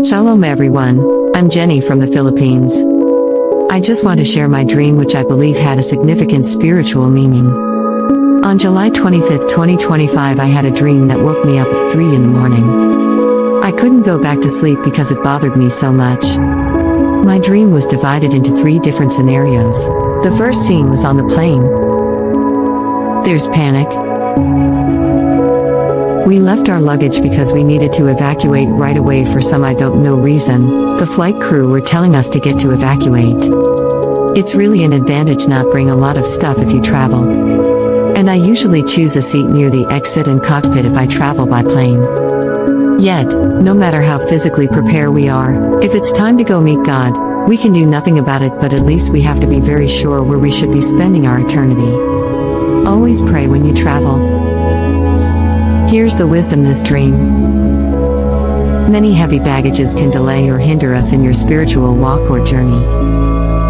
Shalom everyone, I'm Jenny from the Philippines. I just want to share my dream, which I believe had a significant spiritual meaning. On July 25, 2025, I had a dream that woke me up at 3 in the morning. I couldn't go back to sleep because it bothered me so much. My dream was divided into 3 different scenarios. The first scene was on the plane. There's panic. We left our luggage because we needed to evacuate right away for some I don't know reason. The flight crew were telling us to get to evacuate. It's really an advantage not bring a lot of stuff if you travel. And I usually choose a seat near the exit and cockpit if I travel by plane. Yet, no matter how physically prepared we are, if it's time to go meet God, we can do nothing about it, but at least we have to be very sure where we should be spending our eternity. Always pray when you travel. Here's the wisdom this dream. Many heavy baggages can delay or hinder us in your spiritual walk or journey.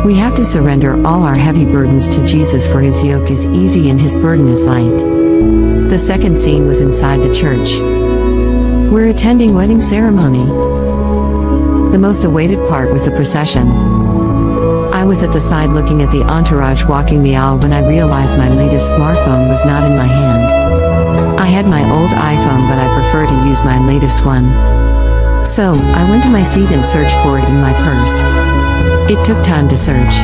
We have to surrender all our heavy burdens to Jesus, for his yoke is easy and his burden is light. The second scene was inside the church. We're attending wedding ceremony. The most awaited part was the procession. I was at the side looking at the entourage walking the aisle when I realized my latest smartphone was not in my hand. I had my old iPhone, but I prefer to use my latest one. So, I went to my seat and searched for it in my purse. It took time to search.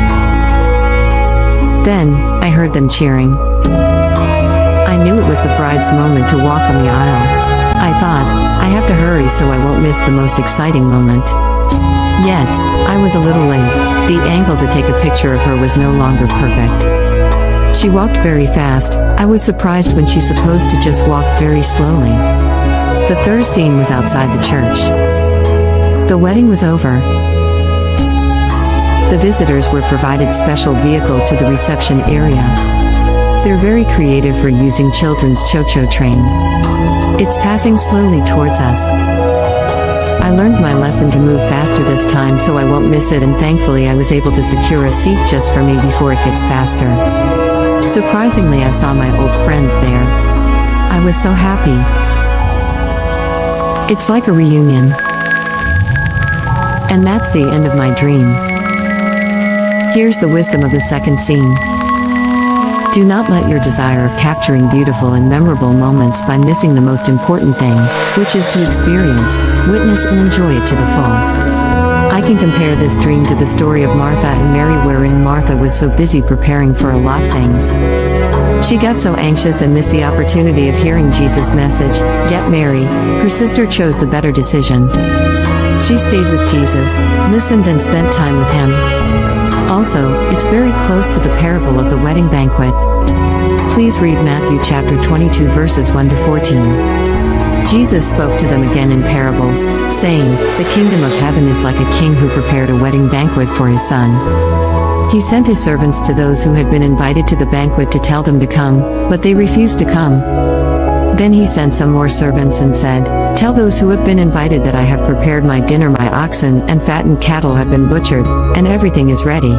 Then, I heard them cheering. I knew it was the bride's moment to walk on the aisle. I thought, I have to hurry so I won't miss the most exciting moment. Yet, I was a little late. The angle to take a picture of her was no longer perfect. She walked very fast. I was surprised when she's supposed to just walk very slowly. The third scene was outside the church. The wedding was over. The visitors were provided special vehicle to the reception area. They're very creative for using children's cho-cho train. It's passing slowly towards us. I learned my lesson to move faster this time so I won't miss it, and thankfully I was able to secure a seat just for me before it gets faster. Surprisingly, I saw my old friends there. I was so happy. It's like a reunion. And that's the end of my dream. Here's the wisdom of the second scene. Do not let your desire of capturing beautiful and memorable moments by missing the most important thing, which is to experience, witness and enjoy it to the full. I can compare this dream to the story of Martha and Mary, wherein Martha was so busy preparing for a lot of things. She got so anxious and missed the opportunity of hearing Jesus' message, yet Mary, her sister, chose the better decision. She stayed with Jesus, listened and spent time with him. Also, it's very close to the parable of the wedding banquet. Please read Matthew chapter 22 verses 1 to 14. Jesus spoke to them again in parables, saying, "The kingdom of heaven is like a king who prepared a wedding banquet for his son. He sent his servants to those who had been invited to the banquet to tell them to come, but they refused to come. Then he sent some more servants and said, 'Tell those who have been invited that I have prepared my dinner, my oxen and fattened cattle have been butchered, and everything is ready.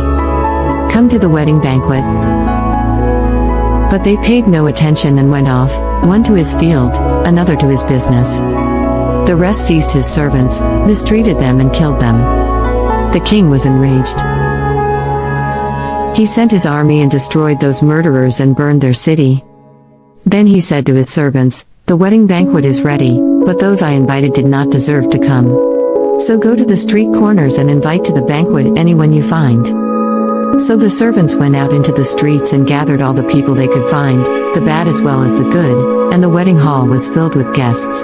Come to the wedding banquet.' But they paid no attention and went off, one to his field, another to his business. The rest seized his servants, mistreated them and killed them. The king was enraged. He sent his army and destroyed those murderers and burned their city. Then he said to his servants, 'The wedding banquet is ready, but those I invited did not deserve to come. So go to the street corners and invite to the banquet anyone you find.' So the servants went out into the streets and gathered all the people they could find, the bad as well as the good, and the wedding hall was filled with guests.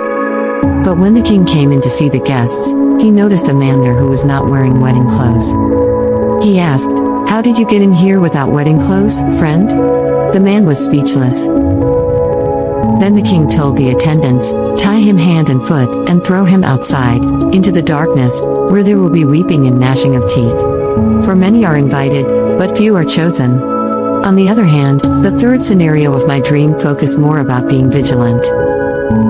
But when the king came in to see the guests, he noticed a man there who was not wearing wedding clothes. He asked, 'How did you get in here without wedding clothes, friend?' The man was speechless. Then the king told the attendants, 'Tie him hand and foot, and throw him outside, into the darkness, where there will be weeping and gnashing of teeth. For many are invited, but few are chosen.' On the other hand, the third scenario of my dream focused more about being vigilant.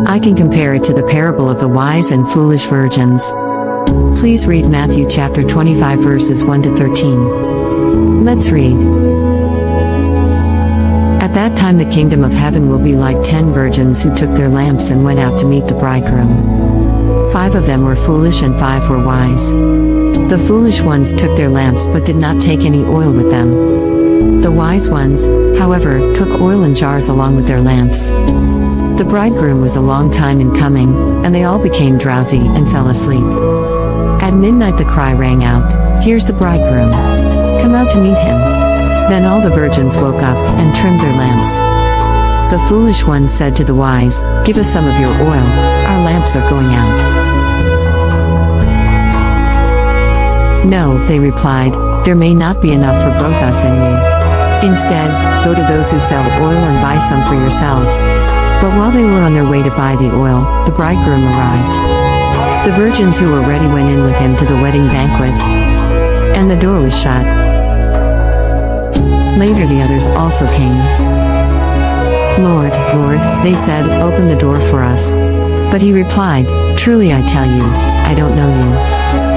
I can compare it to the parable of the wise and foolish virgins. Please read Matthew chapter 25 verses 1 to 13. Let's read. At that time the kingdom of heaven will be like 10 virgins who took their lamps and went out to meet the bridegroom. 5 of them were foolish and 5 were wise. The foolish ones took their lamps but did not take any oil with them. The wise ones, however, took oil in jars along with their lamps. The bridegroom was a long time in coming, and they all became drowsy and fell asleep. At midnight the cry rang out, "Here's the bridegroom. Come out to meet him." Then all the virgins woke up and trimmed their lamps. The foolish ones said to the wise, "Give us some of your oil, our lamps are going out." "No," they replied, "there may not be enough for both us and you. Instead, go to those who sell oil and buy some for yourselves." But while they were on their way to buy the oil, the bridegroom arrived. The virgins who were ready went in with him to the wedding banquet, and the door was shut. Later the others also came. "Lord, Lord," they said, "open the door for us." But he replied, "Truly I tell you, I don't know you.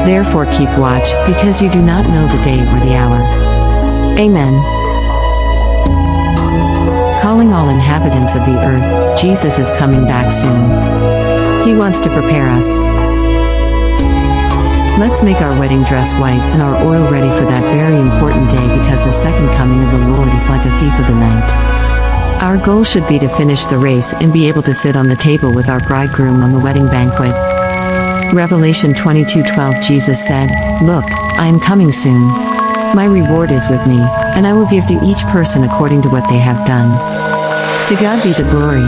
Therefore keep watch, because you do not know the day or the hour." Amen. Calling all inhabitants of the earth, Jesus is coming back soon. He wants to prepare us. Let's make our wedding dress white and our oil ready for that very important day, because the second coming of the Lord is like a thief of the night. Our goal should be to finish the race and be able to sit on the table with our bridegroom on the wedding banquet. Revelation 22:12 Jesus said, "Look, I am coming soon. My reward is with me, and I will give to each person according to what they have done." To God be the glory.